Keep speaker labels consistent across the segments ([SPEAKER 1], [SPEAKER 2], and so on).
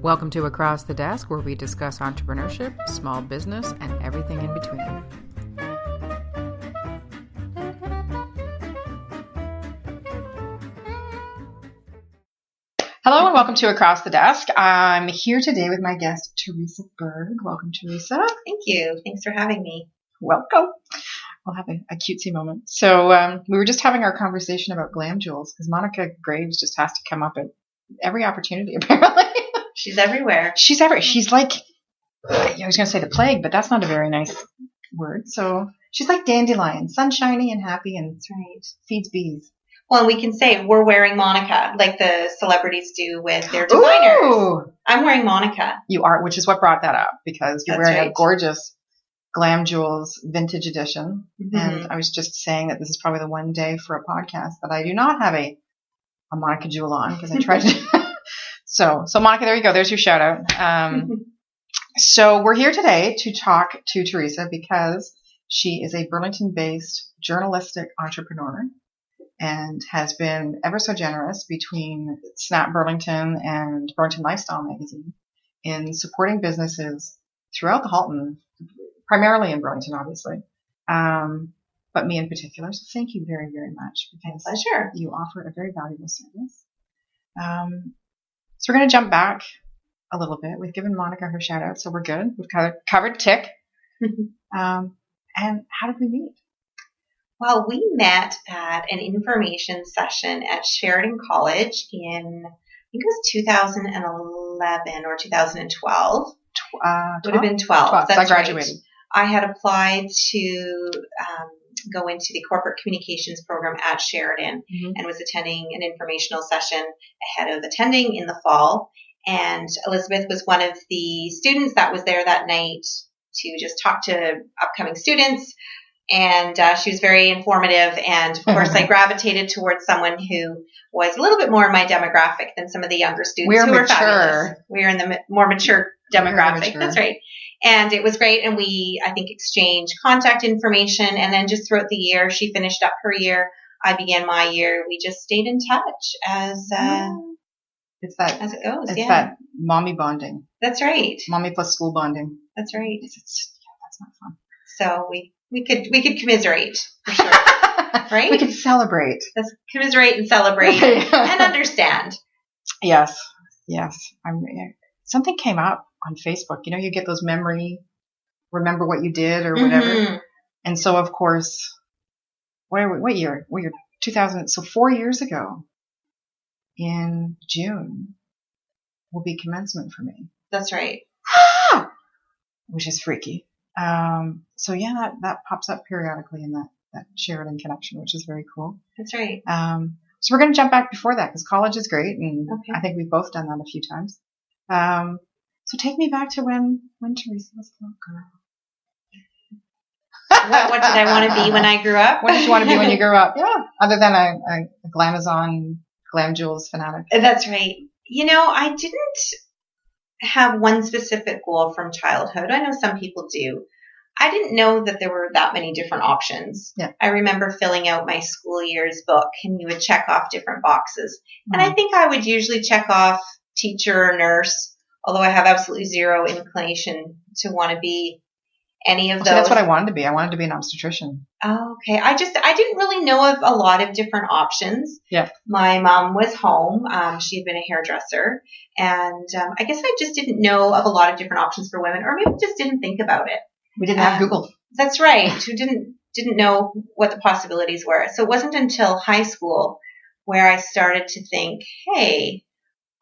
[SPEAKER 1] Welcome to Across the Desk, where we discuss entrepreneurship, small business, and everything in between. Hello and welcome to Across the Desk. I'm here today with my guest, Teresa Baerg. Welcome, Teresa.
[SPEAKER 2] Thank you. Thanks for having me.
[SPEAKER 1] Welcome. We'll have a cutesy moment. So we were just having our conversation about glam jewels because Monica Graves just has to come up at every opportunity, apparently.
[SPEAKER 2] She's everywhere.
[SPEAKER 1] She's like, I was going to say the plague, but that's not a very nice word. So she's like dandelion, sunshiny and happy, and
[SPEAKER 2] That's right.
[SPEAKER 1] feeds bees.
[SPEAKER 2] Well, and we can say we're wearing Monica, like the celebrities do with their designers.
[SPEAKER 1] Ooh!
[SPEAKER 2] I'm wearing Monica.
[SPEAKER 1] You are, which is what brought that up, because you're
[SPEAKER 2] That's
[SPEAKER 1] wearing
[SPEAKER 2] right.
[SPEAKER 1] a gorgeous Glam Jewels vintage edition.
[SPEAKER 2] Mm-hmm.
[SPEAKER 1] And I was just saying that this is probably the one day for a podcast that I do not have a Monica jewel on, because I tried to. So Monica, there you go. There's your shout out. So we're here today to talk to Teresa because she is a Burlington-based journalistic entrepreneur and has been ever so generous between Snap Burlington and Burlington Lifestyle magazine in supporting businesses throughout the Halton, primarily in Burlington, obviously, but me in particular. So thank you very, very much, because
[SPEAKER 2] Pleasure.
[SPEAKER 1] you offer a very valuable service. So we're going to jump back a little bit. We've given Monica her shout out, so we're good. We've covered tick. And how did we meet?
[SPEAKER 2] Well, we met at an information session at Sheridan College in, I think it was 2011 or 2012. Would have been 12.
[SPEAKER 1] 12.
[SPEAKER 2] That's
[SPEAKER 1] So I graduated.
[SPEAKER 2] Right. I had applied to go into the corporate communications program at Sheridan, and was attending an informational session ahead of attending in the fall. And Elizabeth was one of the students that was there that night to just talk to upcoming students. And she was very informative. And of course, I gravitated towards someone who was a little bit more in my demographic than some of the younger students who were fabulous. We're in the more mature demographic. That's right. And it was great. And we, I think, exchanged contact information. And then just throughout the year, she finished up her year. I began my year. We just stayed in touch as
[SPEAKER 1] It's that,
[SPEAKER 2] as it goes.
[SPEAKER 1] It's that mommy bonding.
[SPEAKER 2] That's right.
[SPEAKER 1] Mommy plus school bonding.
[SPEAKER 2] That's right.
[SPEAKER 1] That's not fun.
[SPEAKER 2] So we could commiserate for sure. Right?
[SPEAKER 1] We could celebrate.
[SPEAKER 2] Let's commiserate and celebrate and understand.
[SPEAKER 1] Yes. Something came up on Facebook. You know, you get those remember what you did or whatever. Mm-hmm. And so, of course, what year? 2000. So 4 years ago in June will be commencement for me.
[SPEAKER 2] That's right.
[SPEAKER 1] Which is freaky. So yeah, that pops up periodically in that Sheridan connection, which is very cool.
[SPEAKER 2] That's right.
[SPEAKER 1] So we're going to jump back before that, because college is great, and
[SPEAKER 2] okay.
[SPEAKER 1] I think we've both done that a few times. So take me back to when Teresa was a little girl.
[SPEAKER 2] What did I want to be when I grew up?
[SPEAKER 1] What did you want to be when you grew up? Yeah, other than a Glamazon, Glam Jewels fanatic.
[SPEAKER 2] That's right. You know, I didn't have one specific goal from childhood. I know some people do. I didn't know that there were that many different options.
[SPEAKER 1] Yeah.
[SPEAKER 2] I remember filling out my school year's book, and you would check off different boxes. And I think I would usually check off teacher or nurse, although I have absolutely zero inclination to want to be any of those.
[SPEAKER 1] That's what I wanted to be. I wanted to be an obstetrician.
[SPEAKER 2] Oh, okay. I didn't really know of a lot of different options.
[SPEAKER 1] Yeah.
[SPEAKER 2] My mom was home. She had been a hairdresser. And I guess I just didn't know of a lot of different options for women, or maybe just didn't think about it.
[SPEAKER 1] We didn't have Google.
[SPEAKER 2] That's right. Who didn't know what the possibilities were. So it wasn't until high school where I started to think, hey,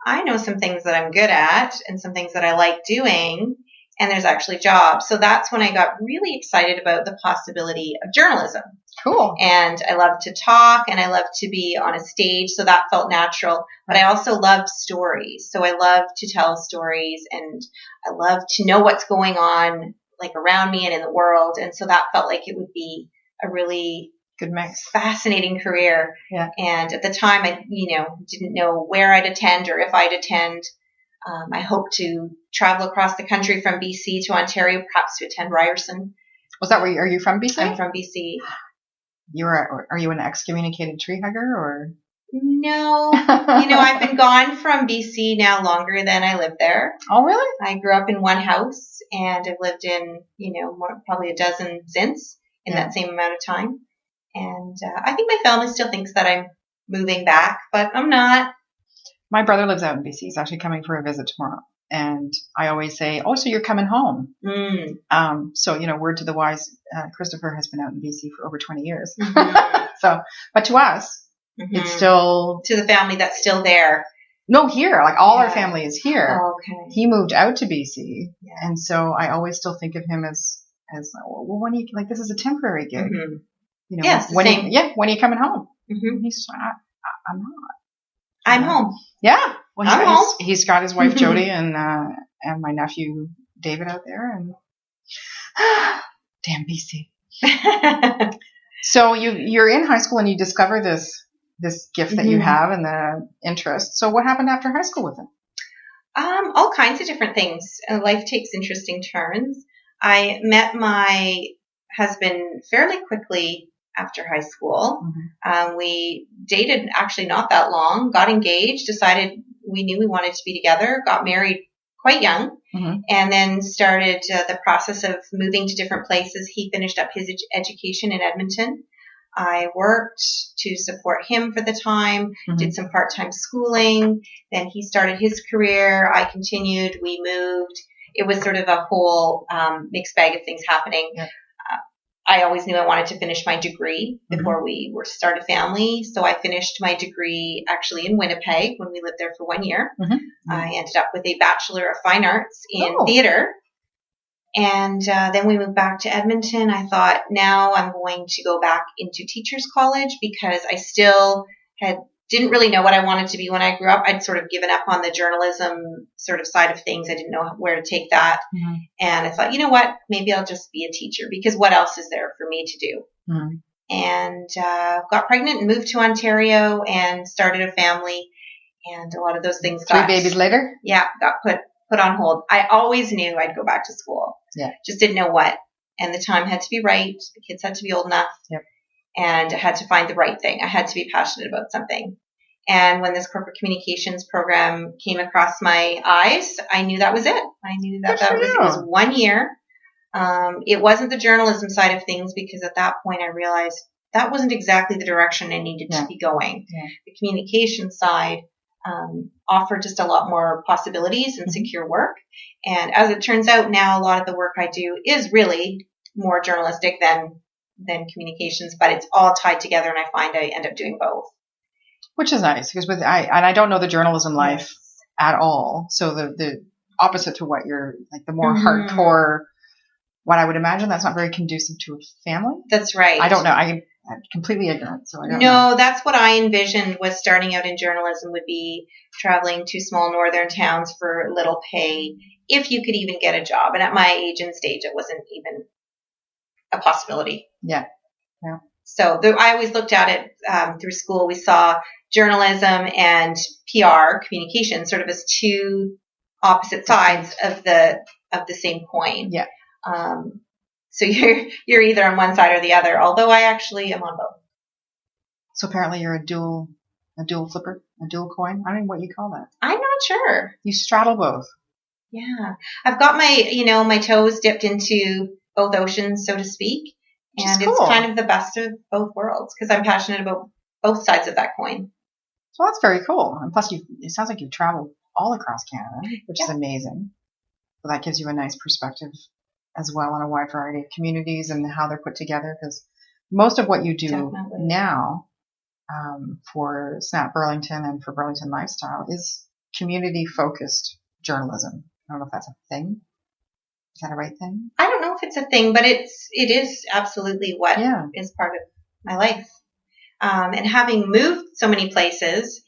[SPEAKER 2] I know some things that I'm good at and some things that I like doing, and there's actually jobs. So that's when I got really excited about the possibility of journalism.
[SPEAKER 1] Cool.
[SPEAKER 2] And I love to talk, and I love to be on a stage, so that felt natural. But I also love stories. So I love to tell stories, and I love to know what's going on, like around me and in the world. And so that felt like it would be a really
[SPEAKER 1] good mix,
[SPEAKER 2] fascinating career.
[SPEAKER 1] Yeah.
[SPEAKER 2] And at the time, I, didn't know where I'd attend or if I'd attend. I hope to travel across the country from BC to Ontario, perhaps to attend Ryerson.
[SPEAKER 1] Was that are you from BC?
[SPEAKER 2] I'm from BC.
[SPEAKER 1] Are you an excommunicated tree hugger, or?
[SPEAKER 2] No. I've been gone from BC now longer than I lived there.
[SPEAKER 1] Oh, really?
[SPEAKER 2] I grew up in one house, and I've lived in, probably a dozen since in that same amount of time. And I think my family still thinks that I'm moving back, but I'm not.
[SPEAKER 1] My brother lives out in BC. He's actually coming for a visit tomorrow. And I always say, oh, so you're coming home. So, word to the wise, Christopher has been out in BC for over 20 years. Mm-hmm. But to us, it's still...
[SPEAKER 2] To the family that's still there.
[SPEAKER 1] No, here. Like all our family is here.
[SPEAKER 2] Oh, okay.
[SPEAKER 1] He moved out to BC. Yeah. And so I always still think of him as well, when you, like, this is a temporary gig. Mm-hmm.
[SPEAKER 2] Yes,
[SPEAKER 1] when are you coming home? Mm-hmm. He's, I'm not.
[SPEAKER 2] I'm home.
[SPEAKER 1] Yeah. Well, he's got his wife
[SPEAKER 2] Mm-hmm.
[SPEAKER 1] Jody and my nephew David out there, and damn BC. So you're in high school and you discover this gift that you have and the interest. So what happened after high school with it?
[SPEAKER 2] All kinds of different things. Life takes interesting turns. I met my husband fairly quickly after high school. Mm-hmm. We dated actually not that long, got engaged, decided we knew we wanted to be together, got married quite young, mm-hmm. and then started the process of moving to different places. He finished up his education in Edmonton. I worked to support him for the time, mm-hmm. did some part-time schooling. Then he started his career. I continued. We moved. It was sort of a whole mixed bag of things happening. Yeah. I always knew I wanted to finish my degree before mm-hmm. we were to start a family. So I finished my degree actually in Winnipeg when we lived there for 1 year. Mm-hmm. I ended up with a Bachelor of Fine Arts in theater. And then we moved back to Edmonton. I thought, now I'm going to go back into Teachers College because I still didn't really know what I wanted to be when I grew up. I'd sort of given up on the journalism sort of side of things. I didn't know where to take that. Mm-hmm. And I thought, you know what, maybe I'll just be a teacher because what else is there for me to do? Mm-hmm. And got pregnant and moved to Ontario and started a family. And a lot of those things
[SPEAKER 1] got... 3 babies later?
[SPEAKER 2] Yeah, got put on hold. I always knew I'd go back to school.
[SPEAKER 1] Yeah.
[SPEAKER 2] Just didn't know what. And the time had to be right. The kids had to be old enough.
[SPEAKER 1] Yep.
[SPEAKER 2] And I had to find the right thing. I had to be passionate about something. And when this corporate communications program came across my eyes, I knew that was it. I knew that it was 1 year. It wasn't the journalism side of things because at that point I realized that wasn't exactly the direction I needed to be going. Yeah. The communication side offered just a lot more possibilities and mm-hmm. secure work. And as it turns out now, a lot of the work I do is really more journalistic than communications, but it's all tied together, and I find I end up doing both.
[SPEAKER 1] Which is nice because I don't know the journalism life at all. So the opposite to what you're like, the more mm-hmm. hardcore, what I would imagine, that's not very conducive to a family.
[SPEAKER 2] That's right.
[SPEAKER 1] I don't know. I'm completely ignorant, so I don't know.
[SPEAKER 2] No, that's what I envisioned was starting out in journalism would be traveling to small northern towns for little pay, if you could even get a job. And at my age and stage, it wasn't even a possibility.
[SPEAKER 1] Yeah. Yeah.
[SPEAKER 2] So I always looked at it through school. We saw journalism and PR, communication, sort of as two opposite sides of the same coin.
[SPEAKER 1] Yeah.
[SPEAKER 2] So you're either on one side or the other, although I actually am on both. So
[SPEAKER 1] apparently you're a dual flipper, a dual coin. I don't know what you call that.
[SPEAKER 2] I'm not sure.
[SPEAKER 1] You straddle both.
[SPEAKER 2] Yeah. I've got my toes dipped into both oceans, so to speak. And it's kind of the best of both worlds because I'm passionate about both sides of that coin.
[SPEAKER 1] So that's very cool. And plus, it sounds like you've traveled all across Canada, which is amazing. So that gives you a nice perspective as well on a wide variety of communities and how they're put together. Because most of what you do now for Snap Burlington and for Burlington Lifestyle is community-focused journalism. I don't know if that's a thing. Is that a right thing?
[SPEAKER 2] I don't know if it's a thing, but it is absolutely what is part of my life. And having moved so many places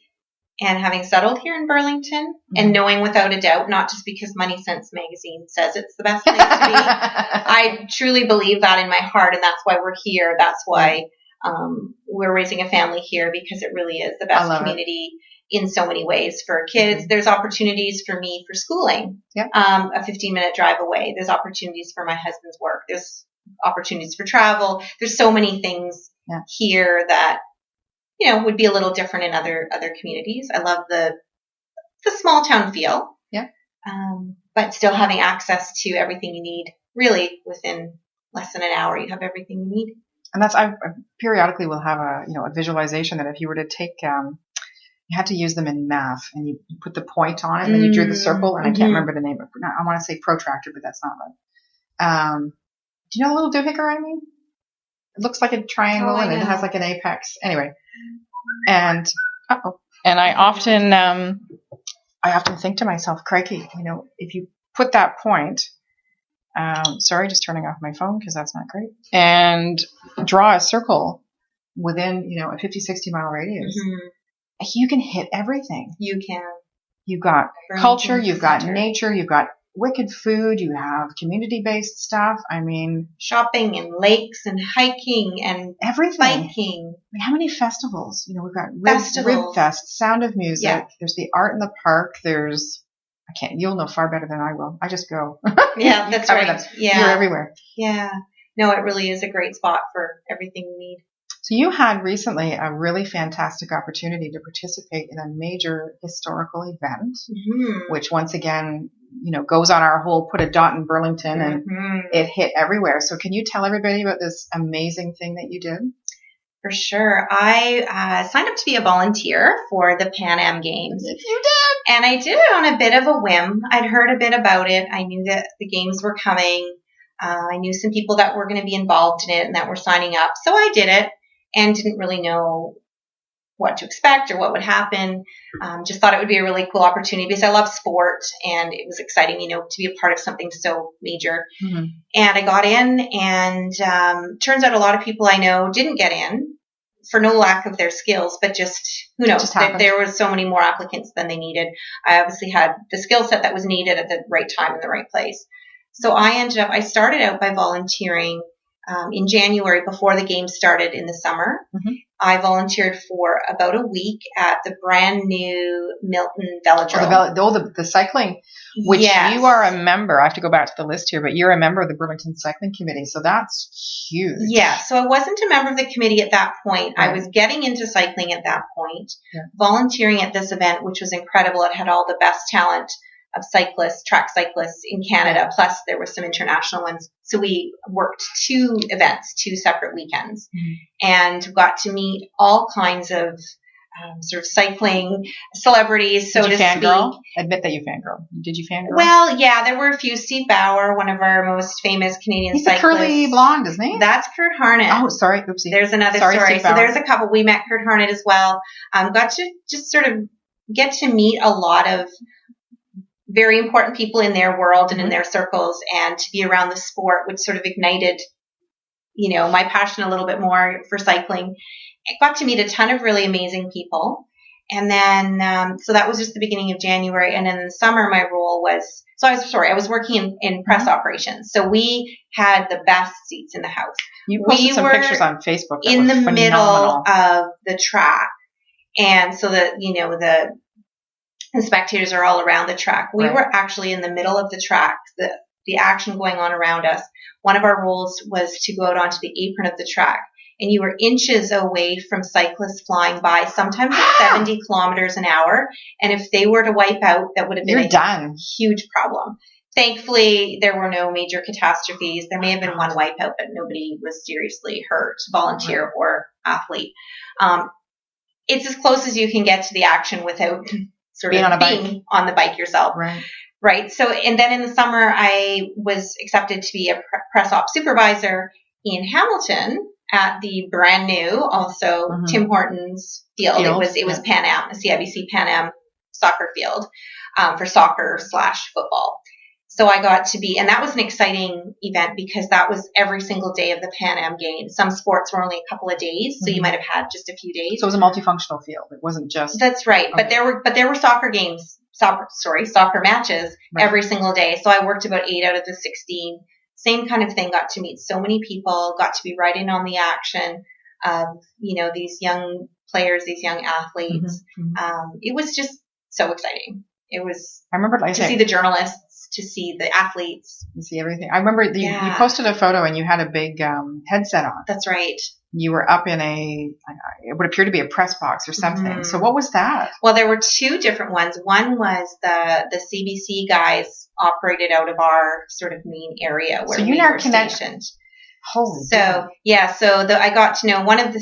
[SPEAKER 2] and having settled here in Burlington and knowing without a doubt, not just because Money Sense magazine says it's the best place to be, I truly believe that in my heart, and that's why we're here. That's why we're raising a family here, because it really is the best community in so many ways for kids. There's opportunities for me for schooling, a 15-minute drive away. There's opportunities for my husband's work. There's opportunities for travel. There's so many things here that would be a little different in other communities. I love the small town feel.
[SPEAKER 1] Yeah.
[SPEAKER 2] But still having access to everything you need, really within less than an hour, you have everything you need.
[SPEAKER 1] And I periodically will have a visualization that if you were to take, you had to use them in math, and you put the point on it, and then you drew the circle, and I can't remember the name of it. I want to say protractor, but that's not right. Do you know the little doohickey I mean? It looks like a triangle, and it has like an apex. Anyway, and I often think to myself, crikey, if you put that point, sorry, just turning off my phone because that's not great, and draw a circle within, a 50, 60 mile radius, you can hit everything.
[SPEAKER 2] You can.
[SPEAKER 1] You've got culture, you've got nature, you've got wicked food, you have community-based stuff. I mean,
[SPEAKER 2] shopping and lakes and hiking and
[SPEAKER 1] everything.
[SPEAKER 2] Biking.
[SPEAKER 1] I mean, how many festivals? We've got Rib Fest, Sound of Music. Yeah. There's the Art in the Park. You'll know far better than I will. I just go.
[SPEAKER 2] Yeah, that's right.
[SPEAKER 1] Them.
[SPEAKER 2] Yeah.
[SPEAKER 1] You're everywhere.
[SPEAKER 2] Yeah. No, it really is a great spot for everything you need.
[SPEAKER 1] So you had recently a really fantastic opportunity to participate in a major historical event, which once again, goes on our whole put a dot in Burlington, and it hit everywhere. So can you tell everybody about this amazing thing that you did?
[SPEAKER 2] For sure. I signed up to be a volunteer for the Pan Am Games.
[SPEAKER 1] Yes, you did.
[SPEAKER 2] And I did it on a bit of a whim. I'd heard a bit about it. I knew that the games were coming. I knew some people that were going to be involved in it and that were signing up. So I did it and didn't really know what to expect or what would happen. Just thought it would be a really cool opportunity because I love sport, and it was exciting, to be a part of something so major. And I got in, and turns out a lot of people I know didn't get in for no lack of their skills, but just, who knows, there were so many more applicants than they needed. I obviously had the skill set that was needed at the right time in the right place. So I started out by volunteering in January before the game started in the summer. I volunteered for about a week at the brand new Milton Velodrome.
[SPEAKER 1] The cycling, which you are a member. I have to go back to the list here, but you're a member of the Burlington Cycling Committee, so that's huge.
[SPEAKER 2] Yeah, so I wasn't a member of the committee at that point. Right. I was getting into cycling at that point, volunteering at this event, which was incredible. It had all the best talent of track cyclists in Canada, plus there were some international ones. So we worked 2 separate weekends, and got to meet all kinds of sort of cycling celebrities, so to speak.
[SPEAKER 1] Admit that you fangirl. Did you fangirl?
[SPEAKER 2] Well, yeah, there were a few. Steve Bauer, one of our most famous Canadian cyclists.
[SPEAKER 1] He's the curly blonde, isn't he?
[SPEAKER 2] That's Kurt Harnett.
[SPEAKER 1] Oh, sorry. Oopsie.
[SPEAKER 2] There's another story. So there's a couple. We met Kurt Harnett as well. Got to just sort of get to meet a lot of very important people in their world and in their circles, and to be around the sport, which sort of ignited, my passion a little bit more for cycling. I got to meet a ton of really amazing people. And then, so that was just the beginning of January. And then in the summer, my role was, I was working in press operations. So we had the best seats in the house.
[SPEAKER 1] You posted some pictures on Facebook that
[SPEAKER 2] in
[SPEAKER 1] were
[SPEAKER 2] the
[SPEAKER 1] phenomenal.
[SPEAKER 2] Middle of the track. And so that, the spectators are all around the track. We were actually in the middle of the track, the action going on around us. One of our roles was to go out onto the apron of the track, and you were inches away from cyclists flying by, sometimes at 70 kilometers an hour. And if they were to wipe out, that would have been a huge problem. Thankfully, there were no major catastrophes. There may have been one wipeout, but nobody was seriously hurt, volunteer or athlete. It's as close as you can get to the action without being on the bike yourself. Right. So, and then in the summer, I was accepted to be a press op supervisor in Hamilton at the brand new, also Tim Hortons field. It was Pan Am, a CIBC Pan Am soccer field, for soccer/football. So I got to be, and that was an exciting event because that was every single day of the Pan Am Games. Some sports were only a couple of days, so you might have had just a few days.
[SPEAKER 1] So it was a multifunctional field. It wasn't just.
[SPEAKER 2] That's right. Okay. But there were soccer matches every single day. So I worked about 8 out of the 16. Same kind of thing. Got to meet so many people. Got to be right in on the action of these young players, these young athletes. It was just so exciting. It was.
[SPEAKER 1] I remember
[SPEAKER 2] to see the journalists to see the athletes.
[SPEAKER 1] You see everything. I remember you posted a photo and you had a big headset on.
[SPEAKER 2] That's right.
[SPEAKER 1] You were up in it would appear to be a press box or something. Mm-hmm. So what was that?
[SPEAKER 2] Well, there were two different ones. One was the CBC guys operated out of our sort of main area where we were stationed.
[SPEAKER 1] Holy
[SPEAKER 2] so yeah, I got to know one of the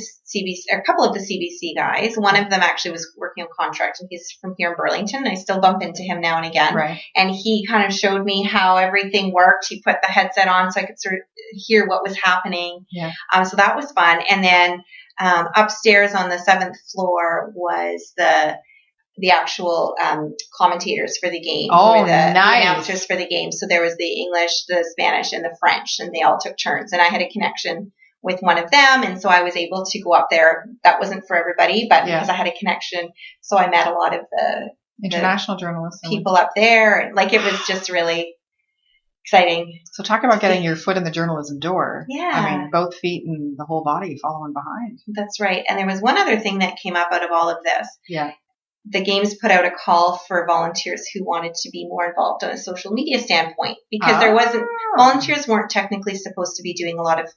[SPEAKER 2] a couple of the CBC guys. One of them actually was working on contract, and he's from here in Burlington. I still bump into him now and again.
[SPEAKER 1] Right.
[SPEAKER 2] And he kind of showed me how everything worked. He put the headset on so I could sort of hear what was happening.
[SPEAKER 1] Yeah.
[SPEAKER 2] So that was fun. And then upstairs on the 7th floor was the actual commentators for the game.
[SPEAKER 1] Oh,
[SPEAKER 2] the
[SPEAKER 1] nice.
[SPEAKER 2] Announcers for the game. So there was the English, the Spanish, and the French, and they all took turns. And I had a connection with one of them, and so I was able to go up there. That wasn't for everybody, but because I had a connection, so I met a lot of the
[SPEAKER 1] international journalists,
[SPEAKER 2] people up there. And it was just really exciting.
[SPEAKER 1] So talk about getting your foot in the journalism door.
[SPEAKER 2] Yeah.
[SPEAKER 1] I mean, both feet and the whole body following behind.
[SPEAKER 2] That's right. And there was one other thing that came up out of all of this.
[SPEAKER 1] Yeah.
[SPEAKER 2] The Games put out a call for volunteers who wanted to be more involved on a social media standpoint, because volunteers weren't technically supposed to be doing a lot of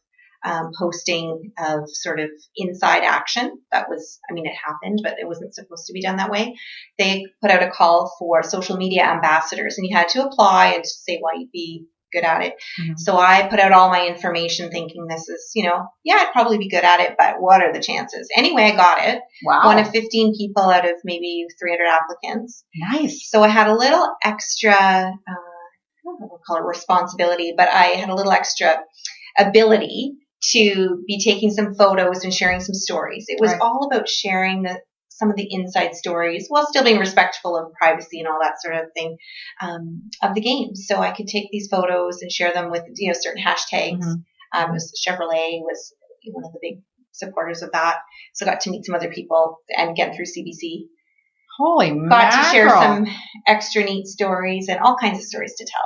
[SPEAKER 2] posting of sort of inside action. It happened, but it wasn't supposed to be done that way. They put out a call for social media ambassadors, and you had to apply and say why you'd be good at it. Mm-hmm. So I put out all my information thinking this is, I'd probably be good at it, but what are the chances? Anyway, I got it.
[SPEAKER 1] Wow.
[SPEAKER 2] One of 15 people out of maybe 300 applicants.
[SPEAKER 1] Nice.
[SPEAKER 2] So I had a little extra, I don't know what we'll call it responsibility, but I had a little extra ability to be taking some photos and sharing some stories. It was all about sharing some of the inside stories while still being respectful of privacy and all that sort of thing of the games. So I could take these photos and share them with certain hashtags. Mm-hmm. Chevrolet was one of the big supporters of that. So I got to meet some other people, and again through CBC.
[SPEAKER 1] Holy
[SPEAKER 2] mackerel.
[SPEAKER 1] Got
[SPEAKER 2] to share some extra neat stories and all kinds of stories to tell.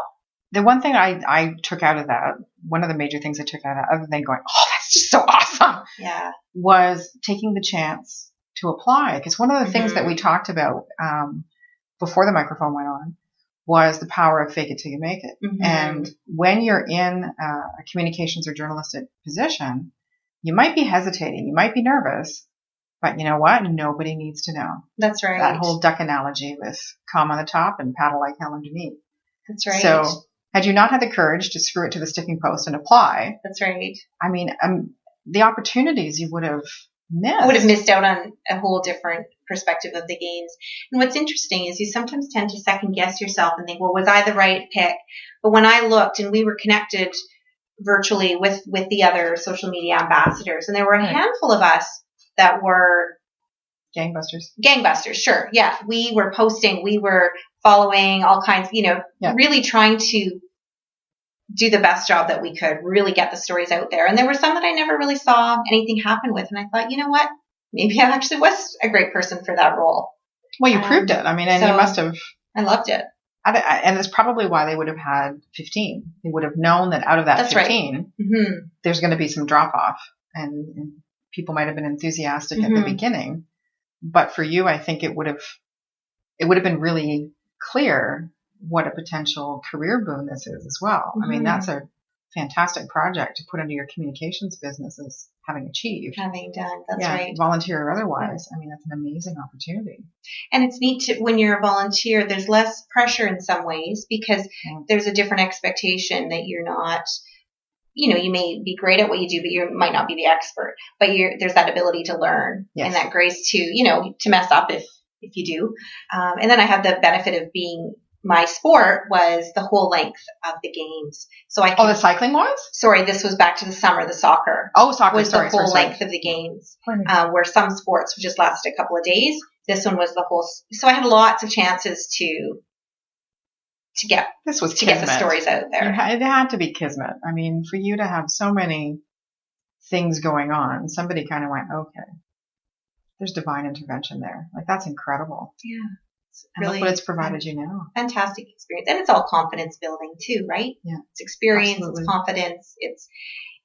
[SPEAKER 1] The one thing I took out of that, one of the major things I took out of that, other than going, oh, that's just so awesome, was taking the chance to apply. Because one of the things that we talked about before the microphone went on was the power of fake it till you make it. Mm-hmm. And when you're in a communications or journalistic position, you might be hesitating, you might be nervous, but you know what? Nobody needs to know.
[SPEAKER 2] That's right.
[SPEAKER 1] That whole duck analogy with calm on the top and paddle like hell underneath.
[SPEAKER 2] That's right.
[SPEAKER 1] So had you not had the courage to screw it to the sticking post and apply,
[SPEAKER 2] that's right.
[SPEAKER 1] I mean, the opportunities you would have missed.
[SPEAKER 2] I would have missed out on a whole different perspective of the games. And what's interesting is you sometimes tend to second guess yourself and think, well, was I the right pick? But when I looked, and we were connected virtually with the other social media ambassadors, and there were a handful of us that were gangbusters, sure. Yeah. We were posting, we were following all kinds, really trying to do the best job that we could, really get the stories out there. And there were some that I never really saw anything happen with. And I thought, you know what? Maybe I actually was a great person for that role.
[SPEAKER 1] Well, you proved it. I mean, and you must have.
[SPEAKER 2] I loved it.
[SPEAKER 1] And that's probably why they would have had 15. They would have known that out of that 15, there's going to be some drop off, and people might have been enthusiastic at the beginning. But for you, I think it would have been really clear what a potential career boon this is as well. Mm-hmm. I mean, that's a fantastic project to put into your communications business as having achieved.
[SPEAKER 2] Having done, that's right.
[SPEAKER 1] Volunteer or otherwise. I mean, that's an amazing opportunity.
[SPEAKER 2] And it's neat when you're a volunteer, there's less pressure in some ways because there's a different expectation that you're not, you may be great at what you do, but you might not be the expert. But there's that ability to learn and that grace to, to mess up if you do. And then I had the benefit of being, my sport was the whole length of the games. So the
[SPEAKER 1] cycling was?
[SPEAKER 2] Sorry, this was back to the summer, the soccer.
[SPEAKER 1] Oh, soccer
[SPEAKER 2] was the whole length of the games. Where some sports just lasted a couple of days. This one was the whole. So I had lots of chances to get the stories out there.
[SPEAKER 1] It had to be kismet. I mean, for you to have so many things going on, somebody kind of went, okay, there's divine intervention there. Like, that's incredible.
[SPEAKER 2] Yeah.
[SPEAKER 1] And really, look what it's provided you now.
[SPEAKER 2] Fantastic experience. And it's all confidence building too, right?
[SPEAKER 1] Yeah.
[SPEAKER 2] It's experience, absolutely. It's confidence.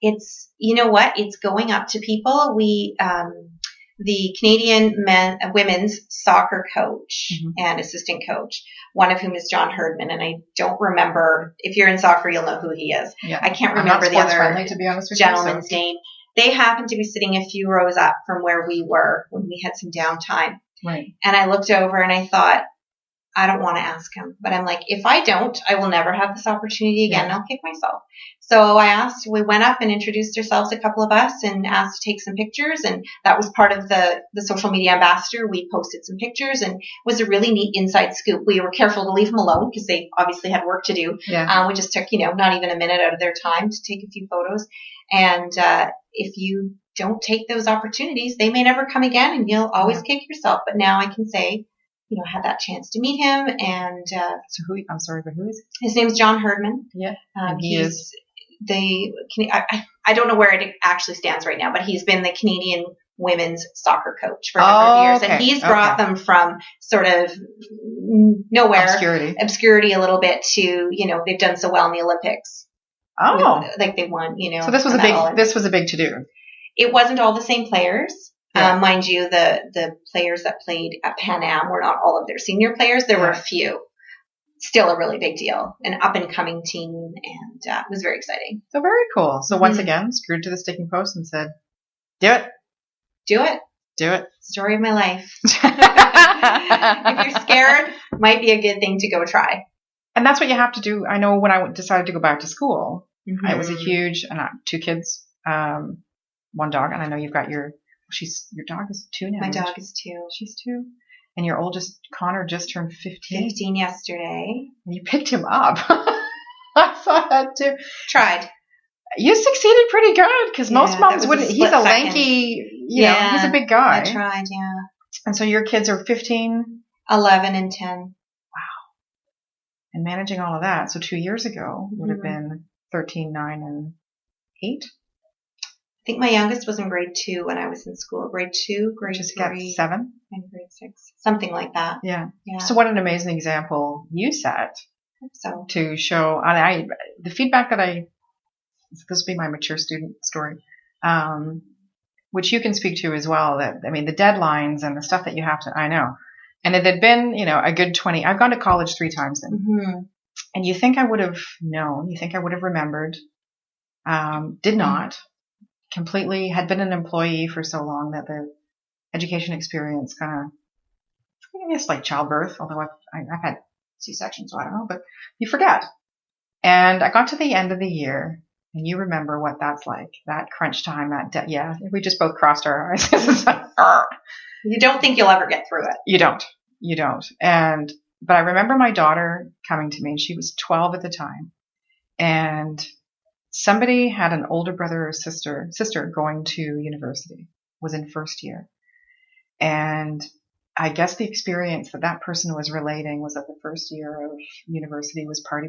[SPEAKER 2] It's, you know what? It's going up to people. the Canadian women's soccer coach and assistant coach, one of whom is John Herdman, and I don't remember, if you're in soccer, you'll know who he is. Yeah. I can't remember the other
[SPEAKER 1] to be honest with
[SPEAKER 2] gentleman's name. They happened to be sitting a few rows up from where we were when we had some downtime.
[SPEAKER 1] Right.
[SPEAKER 2] And I looked over and I thought, I don't want to ask him. But I'm like, if I don't, I will never have this opportunity again. And I'll kick myself. So we went up and introduced ourselves, a couple of us, and asked to take some pictures. And that was part of the social media ambassador. We posted some pictures, and it was a really neat inside scoop. We were careful to leave them alone because they obviously had work to do.
[SPEAKER 1] Yeah.
[SPEAKER 2] We just took, not even a minute out of their time to take a few photos. And if you don't take those opportunities, they may never come again, and you'll always kick yourself. But now I can say, had that chance to meet him. And
[SPEAKER 1] so I'm sorry, but who is he?
[SPEAKER 2] His name's John Herdman.
[SPEAKER 1] Yeah.
[SPEAKER 2] He's I don't know where it actually stands right now, but he's been the Canadian women's soccer coach for a number of years. Okay. And he's brought them from sort of nowhere, obscurity a little bit to, they've done so well in the Olympics.
[SPEAKER 1] Oh.
[SPEAKER 2] Like they won,
[SPEAKER 1] So this was a big to do.
[SPEAKER 2] It wasn't all the same players. Yeah. Mind you, the players that played at Pan Am were not all of their senior players. There were a few. Still a really big deal. An up-and-coming team, and it was very exciting.
[SPEAKER 1] So very cool. So once again, screwed to the sticking post and said, do it.
[SPEAKER 2] Do it.
[SPEAKER 1] Do it.
[SPEAKER 2] Story of my life. If you're scared, might be a good thing to go try.
[SPEAKER 1] And that's what you have to do. I know when I decided to go back to school, it was a huge, 2 kids, 1 dog, and I know you've got your dog is 2 now.
[SPEAKER 2] My dog is 2.
[SPEAKER 1] She's 2. And your oldest, Connor, just turned 15.
[SPEAKER 2] 15 yesterday.
[SPEAKER 1] And you picked him up. I saw that too.
[SPEAKER 2] Tried.
[SPEAKER 1] You succeeded pretty good because most moms wouldn't. He's a lanky, he's a big guy.
[SPEAKER 2] I tried, yeah.
[SPEAKER 1] And so your kids are 15?
[SPEAKER 2] 11 and 10.
[SPEAKER 1] Wow. And managing all of that. So 2 years ago would have been 13, 9, and 8?
[SPEAKER 2] I think my youngest was in grade 2 when I was in school. Grade 2, grade
[SPEAKER 1] just
[SPEAKER 2] 3.
[SPEAKER 1] 7?
[SPEAKER 2] And grade 6. Something like that.
[SPEAKER 1] Yeah. So what an amazing example you set to show. And the feedback that this will be my mature student story, which you can speak to as well. That, the deadlines and the stuff that you have to, I know. And it had been, a good 20, I've gone to college 3 times then. Mm-hmm. And you think I would have known, you think I would have remembered, did not. Completely had been an employee for so long that the education experience kind of, I guess, like childbirth, although I've had C-section, so I don't know, but you forget. And I got to the end of the year, and you remember what that's like, that crunch time, we just both crossed our eyes.
[SPEAKER 2] You don't think you'll ever get through it.
[SPEAKER 1] You don't. But I remember my daughter coming to me, and she was 12 at the time, and somebody had an older brother or sister going to university, was in first year. And I guess the experience that person was relating was that the first year of university was party,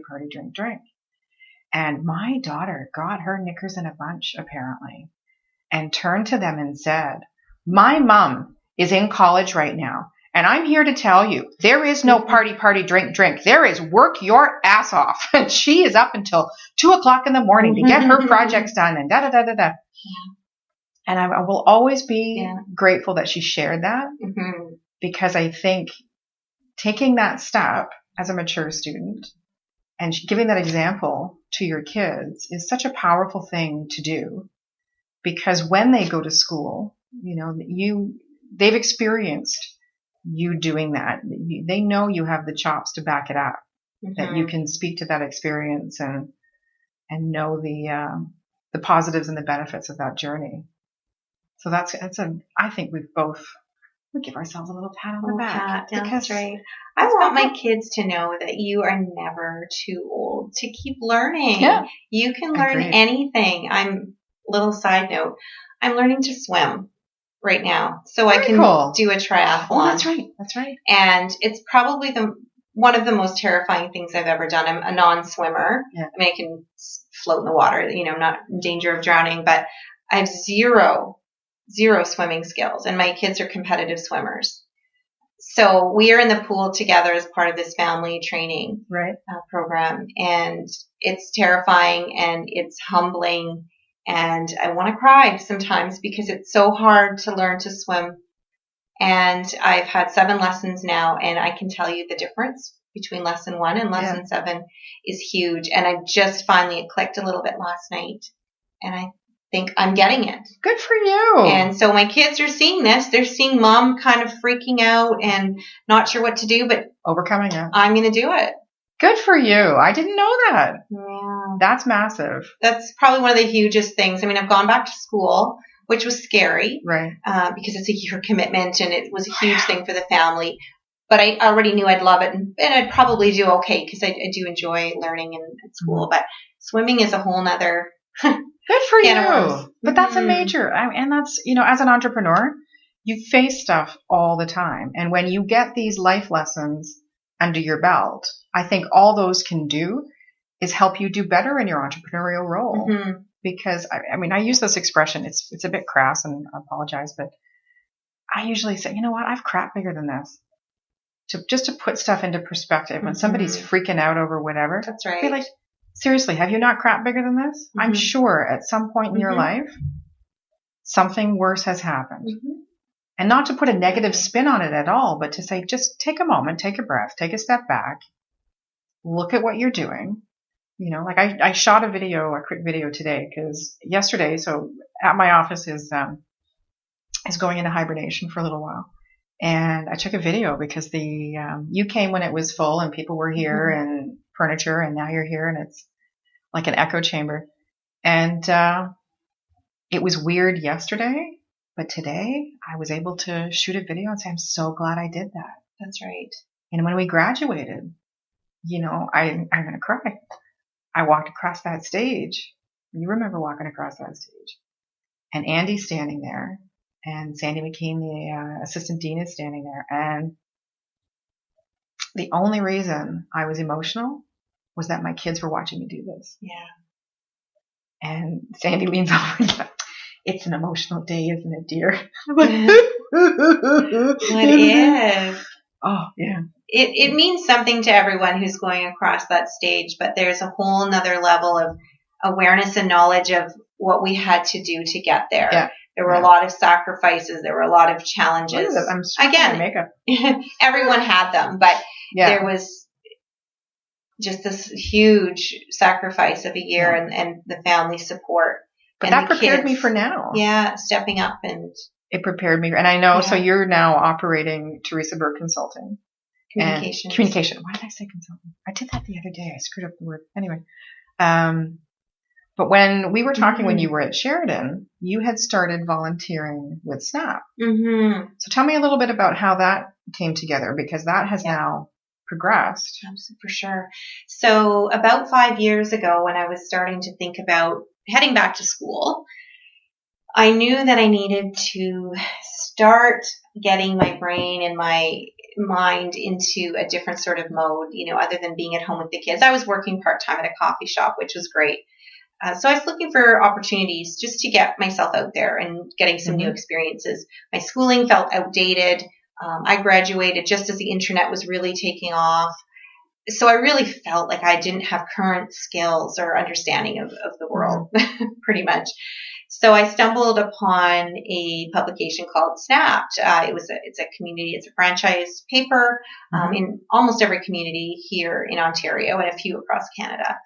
[SPEAKER 1] drink. And my daughter got her knickers in a bunch, apparently, and turned to them and said, my mom is in college right now. And I'm here to tell you, there is no party, drink. There is work your ass off. And she is up until 2:00 in the morning to get her projects done and da-da-da-da-da. Yeah. And I will always be grateful that she shared that because I think taking that step as a mature student and giving that example to your kids is such a powerful thing to do because when they go to school, they've experienced you doing that. They know you have the chops to back it up, that you can speak to that experience and know the positives and the benefits of that journey. So I think we give ourselves a little pat on the back.
[SPEAKER 2] That's right. I want my kids to know that you are never too old to keep learning.
[SPEAKER 1] Yeah.
[SPEAKER 2] You can learn anything. Little side note, I'm learning to swim right now, so I can do a triathlon.
[SPEAKER 1] Oh, that's right.
[SPEAKER 2] And it's probably one of the most terrifying things I've ever done. I'm a non-swimmer. Yeah. I can float in the water, not in danger of drowning, but I have zero swimming skills, and my kids are competitive swimmers. So we are in the pool together as part of this family training program, and it's terrifying and it's humbling And I want to cry sometimes because it's so hard to learn to swim. And I've had 7 lessons now, and I can tell you the difference between lesson 1 and lesson 7 is huge. And I just finally, it clicked a little bit last night, and I think I'm getting it.
[SPEAKER 1] Good for you.
[SPEAKER 2] And so my kids are seeing this. They're seeing mom kind of freaking out and not sure what to do, but
[SPEAKER 1] overcoming it.
[SPEAKER 2] I'm going to do it.
[SPEAKER 1] Good for you. I didn't know that.
[SPEAKER 2] Yeah.
[SPEAKER 1] That's massive.
[SPEAKER 2] That's probably one of the hugest things. I mean, I've gone back to school, which was scary.
[SPEAKER 1] Right.
[SPEAKER 2] Because it's a year commitment and it was a huge thing for the family. But I already knew I'd love it and I'd probably do okay because I do enjoy learning in school. But swimming is a whole nother
[SPEAKER 1] good for you. But that's a major, and that's, as an entrepreneur, you face stuff all the time. And when you get these life lessons under your belt, I think all those can do is help you do better in your entrepreneurial role. Mm-hmm. Because I use this expression, it's a bit crass and I apologize, but I usually say, you know what, I've crap bigger than this. Just to put stuff into perspective. When somebody's freaking out over whatever,
[SPEAKER 2] that's right.
[SPEAKER 1] Be like, seriously, have you not crap bigger than this? Mm-hmm. I'm sure at some point in your life, something worse has happened. Mm-hmm. And not to put a negative spin on it at all, but to say, just take a moment, take a breath, take a step back, look at what you're doing. I shot a quick video today because yesterday, so at my office is going into hibernation for a little while. And I took a video because you came when it was full and people were here and furniture, and now you're here and it's like an echo chamber. And it was weird yesterday, but today I was able to shoot a video and say, I'm so glad I did that.
[SPEAKER 2] That's right.
[SPEAKER 1] And when we graduated, I'm going to cry. I walked across that stage. You remember walking across that stage. And Andy's standing there. And Sandy McKean, the assistant dean, is standing there. And the only reason I was emotional was that my kids were watching me do this.
[SPEAKER 2] Yeah.
[SPEAKER 1] And Sandy leans over and goes, it's an emotional day, isn't it, dear? I'm
[SPEAKER 2] like, it is.
[SPEAKER 1] Oh, yeah.
[SPEAKER 2] It means something to everyone who's going across that stage, but there's a whole nother level of awareness and knowledge of what we had to do to get there. Yeah. There were a lot of sacrifices. There were a lot of challenges. Again, everyone had them, but there was just this huge sacrifice of a year and the family support.
[SPEAKER 1] But that prepared me for now.
[SPEAKER 2] Yeah, stepping up and...
[SPEAKER 1] It prepared me. And I know, so you're now operating Teresa Baerg Consulting. Communication. Why did I say consulting? I did that the other day. I screwed up the word. Anyway. But when we were talking when you were at Sheridan, you had started volunteering with SNAP. Mm-hmm. So tell me a little bit about how that came together, because that has now progressed.
[SPEAKER 2] Absolutely, for sure. So about 5 years ago, when I was starting to think about heading back to school, I knew that I needed to start getting my brain and my mind into a different sort of mode, other than being at home with the kids. I was working part-time at a coffee shop, which was great. So I was looking for opportunities just to get myself out there and getting some new experiences. My schooling felt outdated. I graduated just as the internet was really taking off. So I really felt like I didn't have current skills or understanding of the world, pretty much. So I stumbled upon a publication called Snapped. It's a franchise paper in almost every community here in Ontario and a few across Canada.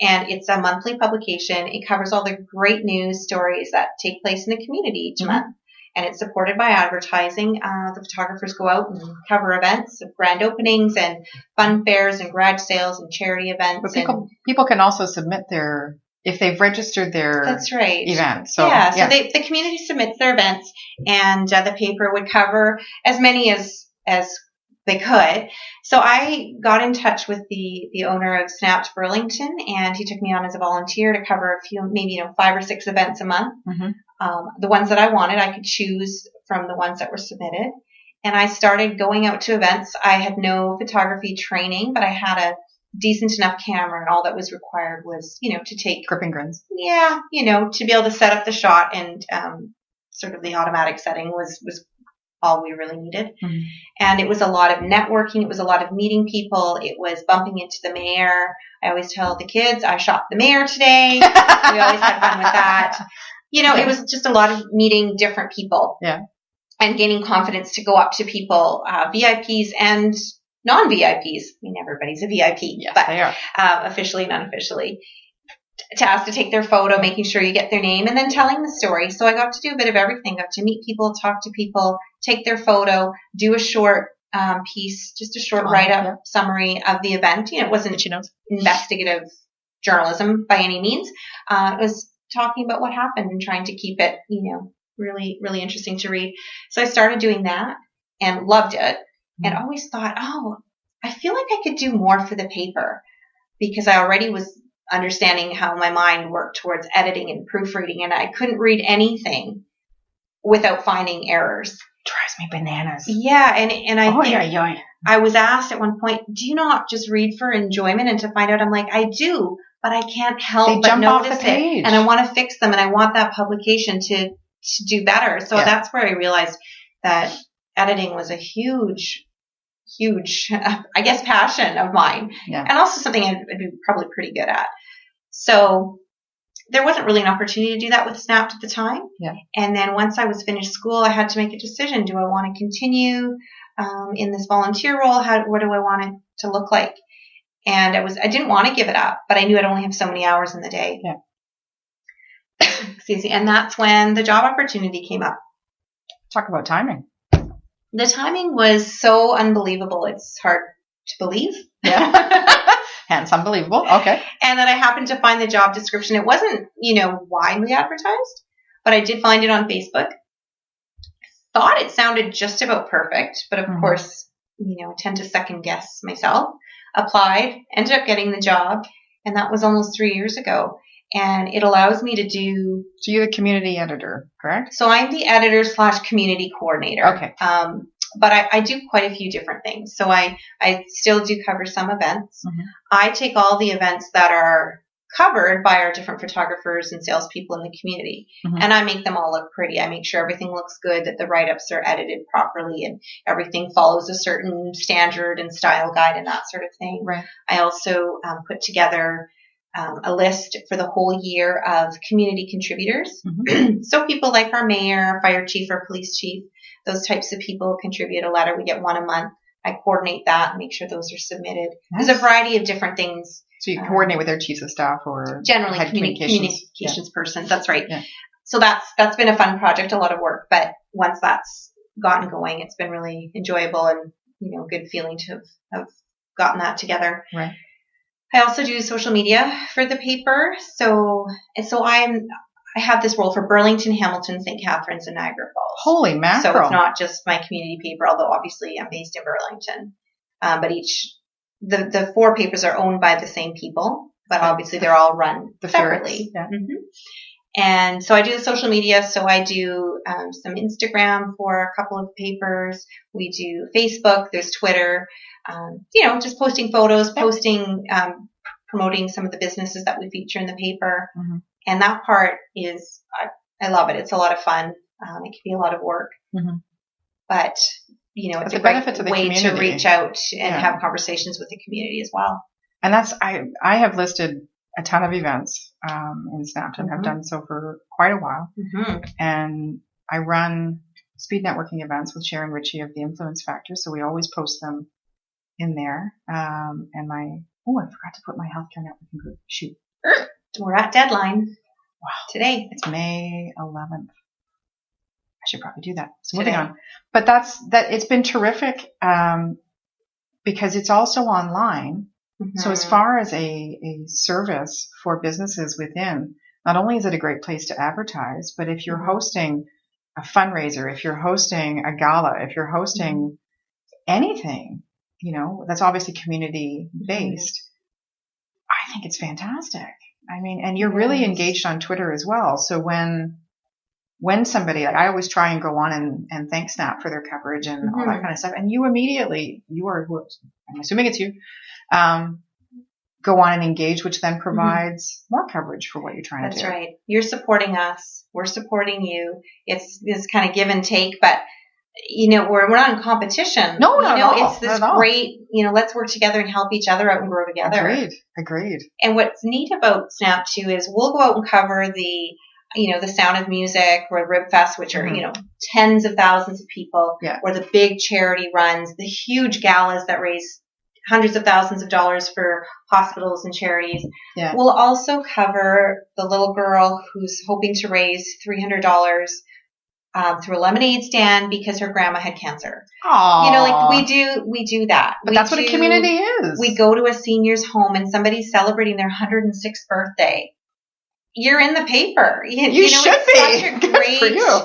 [SPEAKER 2] And it's a monthly publication. It covers all the great news stories that take place in the community each month. And it's supported by advertising. The photographers go out and cover events of grand openings and fun fairs and garage sales and charity events.
[SPEAKER 1] But people can also submit if they've registered their event. So
[SPEAKER 2] the community submits their events, and the paper would cover as many as they could. So I got in touch with the owner of Snapped Burlington, and he took me on as a volunteer to cover a few, maybe 5 or 6 events a month. The ones that I wanted, I could choose from the ones that were submitted. And I started going out to events. I had no photography training, but I had a decent enough camera, and all that was required was, to take
[SPEAKER 1] grip and grins.
[SPEAKER 2] Yeah, to be able to set up the shot, and sort of the automatic setting was all we really needed.
[SPEAKER 1] Mm-hmm.
[SPEAKER 2] And it was a lot of networking. It was a lot of meeting people. It was bumping into the mayor. I always tell the kids, I shot the mayor today. We always had fun with that. It was just a lot of meeting different people.
[SPEAKER 1] Yeah.
[SPEAKER 2] And gaining confidence to go up to people, VIPs and non-VIPs. I mean, everybody's a VIP,
[SPEAKER 1] yes,
[SPEAKER 2] but
[SPEAKER 1] they are.
[SPEAKER 2] Officially and unofficially, to ask to take their photo, making sure you get their name, and then telling the story. So I got to do a bit of everything. Got to meet people, talk to people, take their photo, do a short piece, just a short write-up summary of the event. It wasn't investigative journalism by any means. It was talking about what happened and trying to keep it, really, really interesting to read. So I started doing that and loved it, and always thought, I feel like I could do more for the paper, because I already was understanding how my mind worked towards editing and proofreading, and I couldn't read anything without finding errors.
[SPEAKER 1] Drives me bananas.
[SPEAKER 2] Yeah, and I think
[SPEAKER 1] yeah.
[SPEAKER 2] I was asked at one point, do you not just read for enjoyment and to find out? I'm like, I do, but I can't help but notice it, and I want to fix them, and I want that publication to do better. So that's where I realized that editing was a huge, I guess, passion of mine, and also something I'd be probably pretty good at. So there wasn't really an opportunity to do that with Snapped at the time.
[SPEAKER 1] Yeah.
[SPEAKER 2] And then once I was finished school, I had to make a decision. Do I want to continue in this volunteer role? What do I want it to look like? And I didn't want to give it up, but I knew I'd only have so many hours in the day.
[SPEAKER 1] Yeah.
[SPEAKER 2] Excuse me. And that's when the job opportunity came up.
[SPEAKER 1] Talk about timing.
[SPEAKER 2] The timing was so unbelievable. It's hard to believe.
[SPEAKER 1] Yeah. Hence unbelievable. Okay.
[SPEAKER 2] And then I happened to find the job description. It wasn't, widely advertised, but I did find it on Facebook. Thought it sounded just about perfect, but of course, I tend to second guess myself. Applied, ended up getting the job, and that was almost 3 years ago. And it allows me to do...
[SPEAKER 1] So you're the community editor, correct?
[SPEAKER 2] So I'm the editor / community coordinator.
[SPEAKER 1] Okay.
[SPEAKER 2] But I do quite a few different things. So I still do cover some events.
[SPEAKER 1] Mm-hmm.
[SPEAKER 2] I take all the events that are covered by our different photographers and salespeople in the community, and I make them all look pretty. I make sure everything looks good, that the write-ups are edited properly, and everything follows a certain standard and style guide and that sort of thing.
[SPEAKER 1] Right.
[SPEAKER 2] I also put together a list for the whole year of community contributors. So people like our mayor, fire chief, or police chief, those types of people contribute a letter. We get one a month. I coordinate that and make sure those are submitted. Nice. There's a variety of different things.
[SPEAKER 1] So you coordinate with their chiefs of staff or
[SPEAKER 2] generally communications person. That's right. Yeah. So that's been a fun project, a lot of work. But once that's gotten going, it's been really enjoyable and good feeling to have gotten that together.
[SPEAKER 1] Right.
[SPEAKER 2] I also do social media for the paper. So I have this role for Burlington, Hamilton, St. Catharines, and Niagara Falls.
[SPEAKER 1] Holy mackerel.
[SPEAKER 2] So it's not just my community paper, although obviously I'm based in Burlington. But the 4 papers are owned by the same people, but obviously they're all run separately.
[SPEAKER 1] Yeah.
[SPEAKER 2] And so I do the social media. So I do some Instagram for a couple of papers. We do Facebook. There's Twitter. Just posting photos, promoting some of the businesses that we feature in the paper. And that part is, I love it. It's a lot of fun. It can be a lot of work, but it's a great way to reach out and have conversations with the community as well.
[SPEAKER 1] And I have listed a ton of events in Snapped and have done so for quite a while. And I run speed networking events with Sharon Ritchie of the Influence Factor, so we always post them in there. And I forgot to put my healthcare networking group. Shoot.
[SPEAKER 2] We're at deadline.
[SPEAKER 1] Wow.
[SPEAKER 2] Today.
[SPEAKER 1] It's May 11th. I should probably do that. So moving on. But it's been terrific because it's also online. So as far as a service for businesses within, not only is it a great place to advertise, but if you're hosting a fundraiser, if you're hosting a gala, if you're hosting anything, that's obviously community based, I think it's fantastic. I mean, and you're really engaged on Twitter as well. So when somebody, I always try and go on and thank Snap for their coverage and all that kind of stuff. And you are, I'm assuming it's you, go on and engage, which then provides more coverage for what you're trying to do.
[SPEAKER 2] That's right. You're supporting us. We're supporting you. It's this kind of give and take, but we're not in competition.
[SPEAKER 1] No, not at all.
[SPEAKER 2] It's this great, let's work together and help each other out and grow together.
[SPEAKER 1] Agreed.
[SPEAKER 2] And what's neat about Snap too is we'll go out and cover the Sound of Music or Rib Fest, which are, tens of thousands of people, or the big charity runs, the huge galas that raise hundreds of thousands of dollars for hospitals and charities. Yeah. We'll also cover the little girl who's hoping to raise $300 through a lemonade stand because her grandma had cancer.
[SPEAKER 1] Aww.
[SPEAKER 2] We do that.
[SPEAKER 1] But that's what a community is.
[SPEAKER 2] We go to a senior's home and somebody's celebrating their 106th birthday. You're in the paper.
[SPEAKER 1] You should be. Such a great, good for you.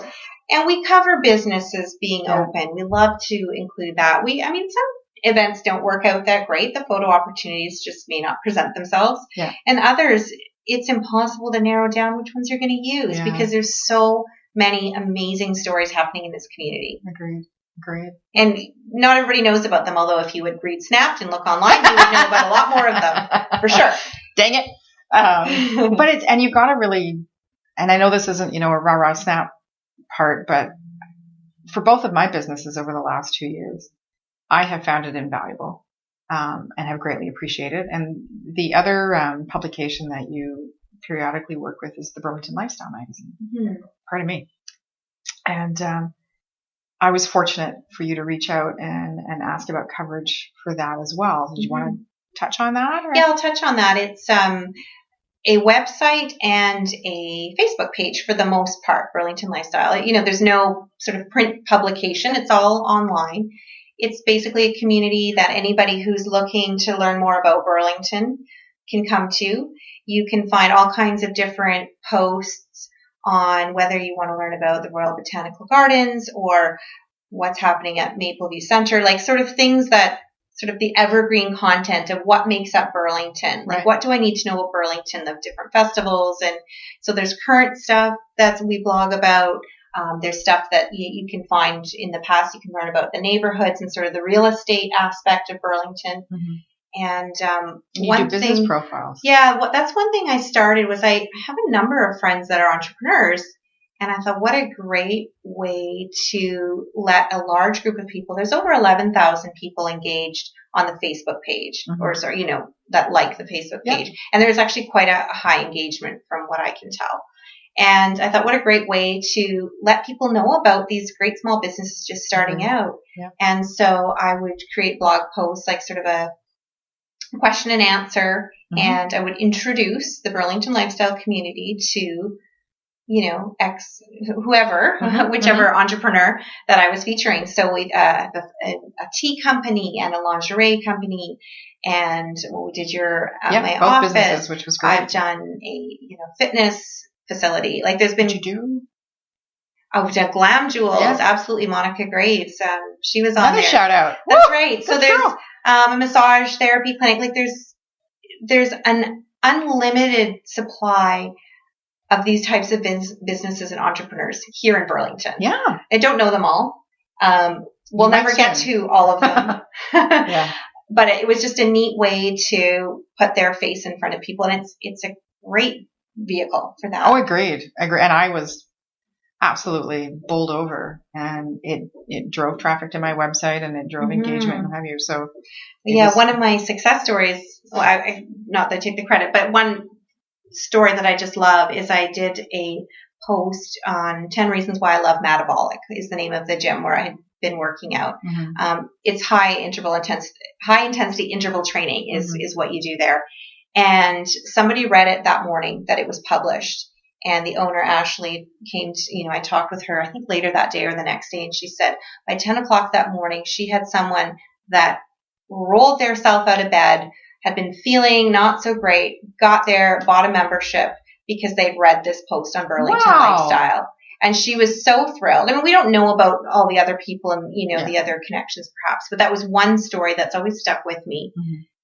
[SPEAKER 2] And we cover businesses being open. We love to include that. Some events don't work out that great. The photo opportunities just may not present themselves. Yeah. And others, it's impossible to narrow down which ones you're going to use because there's so many amazing stories happening in this community.
[SPEAKER 1] Agreed. And
[SPEAKER 2] not everybody knows about them, although if you would read Snapped and look online, you would know about a lot more of them, for sure.
[SPEAKER 1] Dang it. But and you've got to really, and I know this isn't, a rah-rah Snap part, but for both of my businesses over the last 2 years, I have found it invaluable, and have greatly appreciated. And the other publication that you periodically work with is the Burlington Lifestyle magazine. Mm-hmm. Pardon me. And I was fortunate for you to reach out and ask about coverage for that as well. Did you want to touch on that? Or?
[SPEAKER 2] Yeah, I'll touch on that. It's a website and a Facebook page for the most part, Burlington Lifestyle. There's no sort of print publication. It's all online. It's basically a community that anybody who's looking to learn more about Burlington can come to. You can find all kinds of different posts on whether you want to learn about the Royal Botanical Gardens or what's happening at Mapleview Center, like sort of things that sort of the evergreen content of what makes up Burlington. Like, what do I need to know about Burlington, the different festivals? And so there's current stuff that we blog about. There's stuff that you can find in the past. You can learn about the neighborhoods and sort of the real estate aspect of Burlington. Mm-hmm. And
[SPEAKER 1] you do business profiles.
[SPEAKER 2] Yeah, that's one thing I started was I have a number of friends that are entrepreneurs. And I thought, what a great way to let a large group of people, there's over 11,000 people engaged on the Facebook page, that like the Facebook page. And there's actually quite a high engagement from what I can tell. And I thought, what a great way to let people know about these great small businesses just starting out. Yeah. And so I would create blog posts, like sort of a question and answer, and I would introduce the Burlington Lifestyle community to whichever entrepreneur that I was featuring. So we a tea company and a lingerie company, and we did my
[SPEAKER 1] both
[SPEAKER 2] office,
[SPEAKER 1] businesses, which was great.
[SPEAKER 2] I've done a fitness facility. Like there's been.
[SPEAKER 1] Did you do?
[SPEAKER 2] Oh, Glam Jewels, absolutely. Monica Graves, she was on
[SPEAKER 1] Another
[SPEAKER 2] there.
[SPEAKER 1] Shout out.
[SPEAKER 2] That's right. So there's a massage therapy clinic. Like there's an unlimited supply of these types of businesses and entrepreneurs here in Burlington. Yeah. I don't know them all. We'll never get to all of them. Yeah. But it was just a neat way to put their face in front of people. And it's a great vehicle for that.
[SPEAKER 1] Oh, agreed. And I was absolutely bowled over, and it drove traffic to my website, and it drove engagement and what have you. So
[SPEAKER 2] one of my success stories, not that I take the credit, but one story that I just love is I did a post on 10 reasons why I love Metabolic is the name of the gym where I had been working out. Mm-hmm. It's high intensity interval training is what you do there. And somebody read it that morning that it was published, and the owner, Ashley, came to, I talked with her, I think later that day or the next day, and she said by 10 o'clock that morning, she had someone that rolled theirself out of bed, had been feeling not so great, got there, bought a membership because they'd read this post on Burlington Lifestyle. And she was so thrilled. I mean, we don't know about all the other people and, the other connections perhaps, but that was one story that's always stuck with me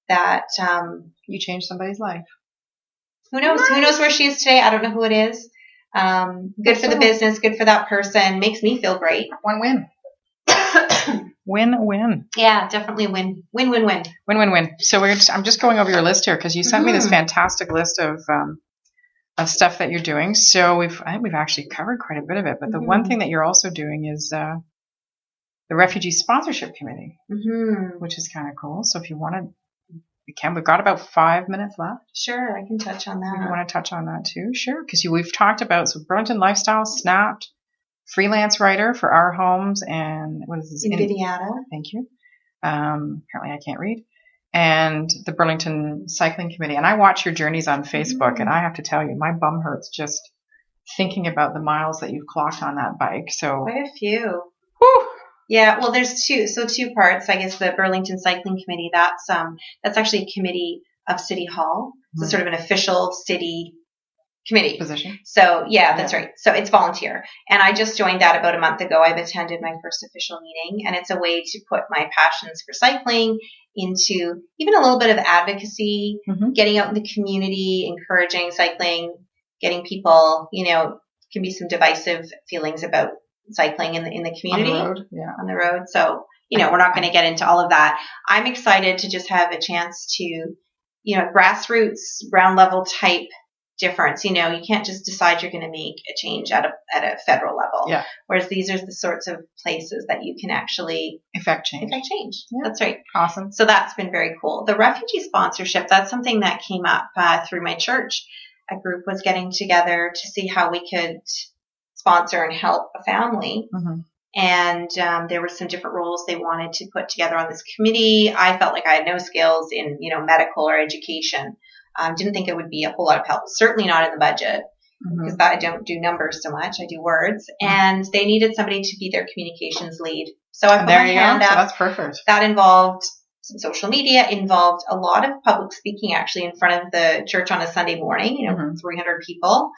[SPEAKER 2] that,
[SPEAKER 1] you changed somebody's life.
[SPEAKER 2] Who knows? Nice. Who knows where she is today? I don't know who it is. Good for the business, good for that person. Makes me feel great.
[SPEAKER 1] Win-win. Win-win.
[SPEAKER 2] Yeah, definitely win. Win-win-win.
[SPEAKER 1] Win-win-win. So I'm just going over your list here because you sent me this fantastic list of stuff that you're doing. So I think we've actually covered quite a bit of it. But the one thing that you're also doing is the Refugee Sponsorship Committee,
[SPEAKER 2] Mm-hmm.
[SPEAKER 1] which is kind of cool. So if you want to, we can. We've got about 5 minutes left.
[SPEAKER 2] Sure, I can touch on that.
[SPEAKER 1] If you want to touch on that too, sure. Because we've talked about, so Burlington Lifestyle, Snapped, freelance writer for Our Homes, and what is this?
[SPEAKER 2] Invidiata.
[SPEAKER 1] Thank you. Apparently I can't read. And the Burlington Cycling Committee. And I watch your journeys on Facebook, and I have to tell you, my bum hurts just thinking about the miles that you've clocked on that bike. So
[SPEAKER 2] quite a few.
[SPEAKER 1] Whew.
[SPEAKER 2] Yeah, well, there's two parts. I guess the Burlington Cycling Committee, that's actually a committee of City Hall. So sort of an official city committee
[SPEAKER 1] position.
[SPEAKER 2] So yeah, that's right. So it's volunteer. And I just joined that about a month ago. I've attended my first official meeting, and it's a way to put my passions for cycling into even a little bit of advocacy, getting out in the community, encouraging cycling, getting people, can be some divisive feelings about cycling in the community. On the road. So, we're not going to get into all of that. I'm excited to just have a chance to, grassroots, ground level type difference. You can't just decide you're going to make a change at a federal level.
[SPEAKER 1] Yeah.
[SPEAKER 2] Whereas these are the sorts of places that you can actually
[SPEAKER 1] affect change.
[SPEAKER 2] Yeah. That's right.
[SPEAKER 1] Awesome.
[SPEAKER 2] So that's been very cool. The refugee sponsorship, that's something that came up through my church. A group was getting together to see how we could sponsor and help a family. And there were some different roles they wanted to put together on this committee. I felt like I had no skills in, medical or education. Didn't think it would be a whole lot of help. Certainly not in the budget, because I don't do numbers so much. I do words. And they needed somebody to be their communications lead. So I put my hand up.
[SPEAKER 1] So that's perfect.
[SPEAKER 2] That involved some social media, involved a lot of public speaking actually in front of the church on a Sunday morning, 300 people.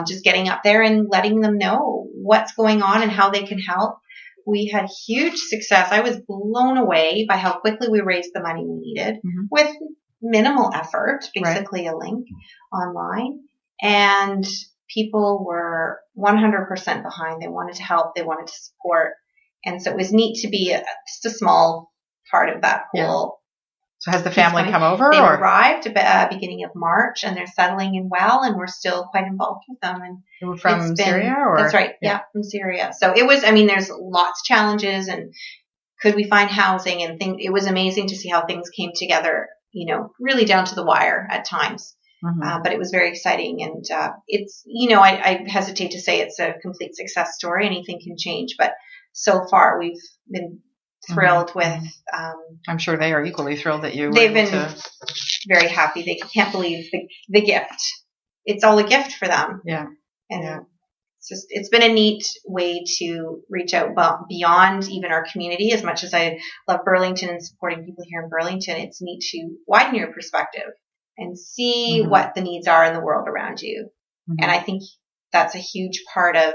[SPEAKER 2] Just getting up there and letting them know what's going on and how they can help. We had huge success. I was blown away by how quickly we raised the money we needed with minimal effort, basically a link online. And people were 100% behind. They wanted to help. They wanted to support. And so it was neat to be just a small part of that whole.
[SPEAKER 1] So has the family come over?
[SPEAKER 2] They arrived beginning of March, and they're settling in well, and we're still quite involved with them. And
[SPEAKER 1] they were from Syria?
[SPEAKER 2] That's right. Yeah, from Syria. So it was, there's lots of challenges, and could we find housing and things. It was amazing to see how things came together, really down to the wire at times. But it was very exciting. And it's, I hesitate to say it's a complete success story. Anything can change. But so far we've been thrilled with.
[SPEAKER 1] I'm sure they are equally thrilled that you.
[SPEAKER 2] They've been very happy. They can't believe the gift. It's all a gift for them.
[SPEAKER 1] Yeah.
[SPEAKER 2] And it's been a neat way to reach out beyond even our community. As much as I love Burlington and supporting people here in Burlington, it's neat to widen your perspective and see what the needs are in the world around you. And I think that's a huge part of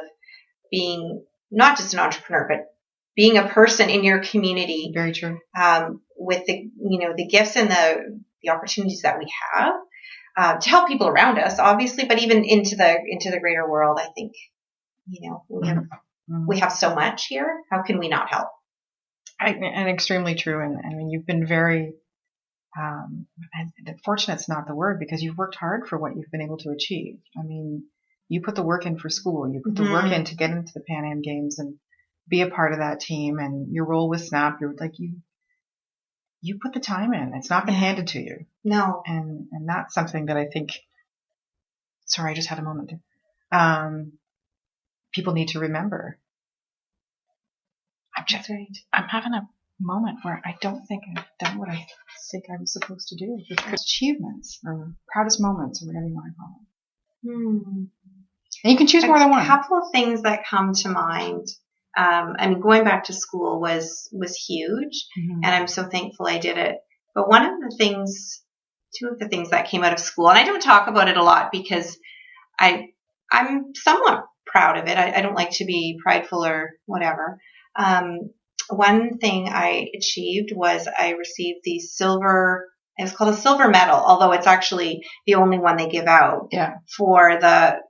[SPEAKER 2] being not just an entrepreneur, but being a person in your community.
[SPEAKER 1] Very true.
[SPEAKER 2] With the gifts and the opportunities that we have to help people around us, obviously, but even into the greater world. I think we have so much here. How can we not help?
[SPEAKER 1] And extremely true. And you've been very fortunate's not the word, because you've worked hard for what you've been able to achieve. You put the work in for school. You put the work in to get into the Pan Am Games and be a part of that team, and your role with Snap, you're like, you put the time in. It's not been handed to you.
[SPEAKER 2] No.
[SPEAKER 1] And that's something that I think, sorry, I just had a moment. People need to remember. I'm having a moment where I don't think I've done what I think I was supposed to do. Achievements or proudest moments, or whatever you want to call them. And you can choose more than one.
[SPEAKER 2] A couple of things that come to mind. Going back to school was huge, and I'm so thankful I did it. But two of the things that came out of school, and I don't talk about it a lot because I'm somewhat proud of it. I don't like to be prideful or whatever. One thing I achieved was I received the silver. It was called a silver medal, although it's actually the only one they give out for the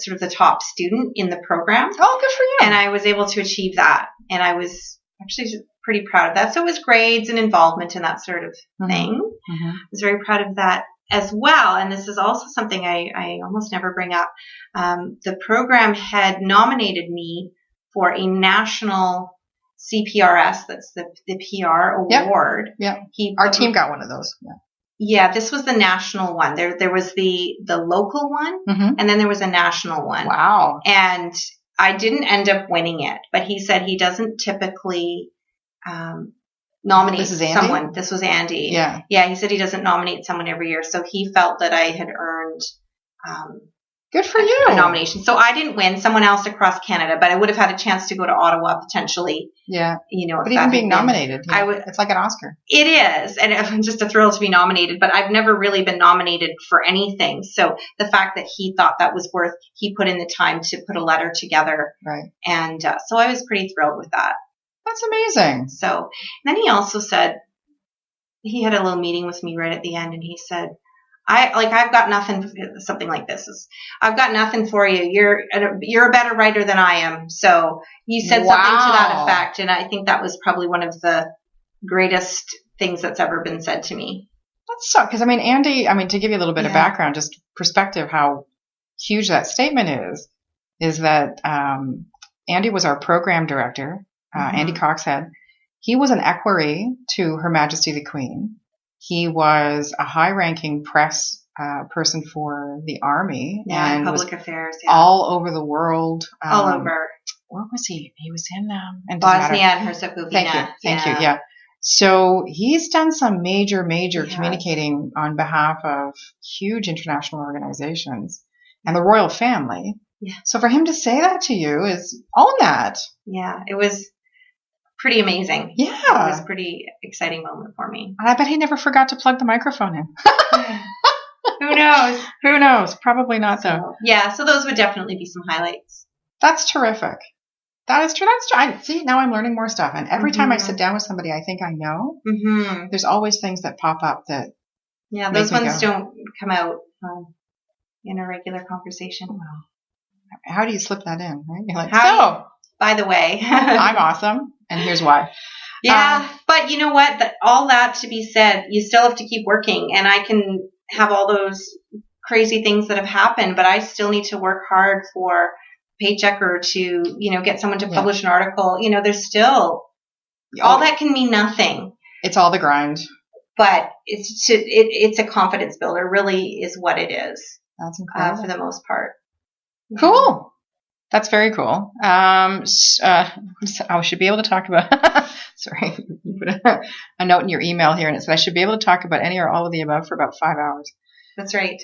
[SPEAKER 2] sort of the top student in the program.
[SPEAKER 1] Oh, good for you.
[SPEAKER 2] And I was able to achieve that. And I was actually pretty proud of that. So it was grades and involvement and that sort of thing. I was very proud of that as well. And this is also something I almost never bring up. The program had nominated me for a national CPRS, that's the PR award.
[SPEAKER 1] Yeah. Our team got one of those. Yeah.
[SPEAKER 2] Yeah, this was the national one. There was the local one, and then there was a national one.
[SPEAKER 1] Wow.
[SPEAKER 2] And I didn't end up winning it, but he said he doesn't typically nominate someone. This was Andy.
[SPEAKER 1] Yeah.
[SPEAKER 2] Yeah, he said he doesn't nominate someone every year, so he felt that I had earned
[SPEAKER 1] good for you.
[SPEAKER 2] A nomination. So I didn't win, someone else across Canada, but I would have had a chance to go to Ottawa potentially.
[SPEAKER 1] Yeah.
[SPEAKER 2] But
[SPEAKER 1] even being nominated, it's like an Oscar.
[SPEAKER 2] It is. And it's just a thrill to be nominated, but I've never really been nominated for anything. So the fact that he thought that was he put in the time to put a letter together.
[SPEAKER 1] Right.
[SPEAKER 2] And so I was pretty thrilled with that.
[SPEAKER 1] That's amazing.
[SPEAKER 2] So then he also said, he had a little meeting with me right at the end, and he said, I've got nothing, something like this is, I've got nothing for you. You're a better writer than I am. So you said something to that effect. And I think that was probably one of the greatest things that's ever been said to me.
[SPEAKER 1] That's so, because Andy, to give you a little bit of background, just perspective, how huge that statement is that, Andy was our program director, Andy Coxhead. He was an equerry to Her Majesty the Queen. He was a high-ranking press person for the Army.
[SPEAKER 2] And public affairs. Yeah.
[SPEAKER 1] All over the world.
[SPEAKER 2] All over.
[SPEAKER 1] Where was he? He was in
[SPEAKER 2] Bosnia and Herzegovina.
[SPEAKER 1] Thank you. Yeah. So he's done some major communicating on behalf of huge international organizations and the royal family.
[SPEAKER 2] Yeah.
[SPEAKER 1] So for him to say that to you is own that.
[SPEAKER 2] Yeah, it was pretty amazing.
[SPEAKER 1] Yeah.
[SPEAKER 2] It was a pretty exciting moment for me.
[SPEAKER 1] And I bet he never forgot to plug the microphone in.
[SPEAKER 2] Who knows?
[SPEAKER 1] Who knows? Probably not, though.
[SPEAKER 2] Yeah, so those would definitely be some highlights.
[SPEAKER 1] That's terrific. That is true. See, now I'm learning more stuff. And every time I sit down with somebody I think I know, there's always things that pop up that
[SPEAKER 2] those ones don't come out in a regular conversation.
[SPEAKER 1] How do you slip that in, right? You're like,
[SPEAKER 2] by the way,
[SPEAKER 1] I'm awesome, and here's why.
[SPEAKER 2] Yeah, but you know what? All that to be said, you still have to keep working, and I can have all those crazy things that have happened, but I still need to work hard for a paycheck or to, get someone to publish an article. There's still all that can mean nothing.
[SPEAKER 1] It's all the grind.
[SPEAKER 2] But it's a confidence builder, really is what it is.
[SPEAKER 1] That's incredible.
[SPEAKER 2] For the most part.
[SPEAKER 1] Cool. That's very cool. I should be able to talk about, sorry, you put a note in your email here, and it said I should be able to talk about any or all of the above for about 5 hours.
[SPEAKER 2] That's right.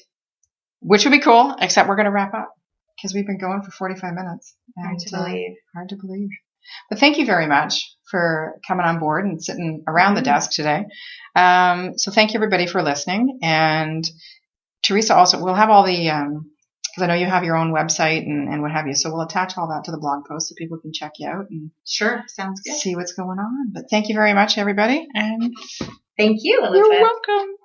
[SPEAKER 1] Which would be cool, except we're going to wrap up because we've been going for 45 minutes.
[SPEAKER 2] Hard
[SPEAKER 1] to believe. But thank you very much for coming on board and sitting around the desk today. So thank you, everybody, for listening. And Teresa, also, we'll have all the, because I know you have your own website and what have you. So we'll attach all that to the blog post so people can check you out and
[SPEAKER 2] sounds good.
[SPEAKER 1] See what's going on. But thank you very much, everybody. And
[SPEAKER 2] thank you, Elizabeth.
[SPEAKER 1] You're welcome.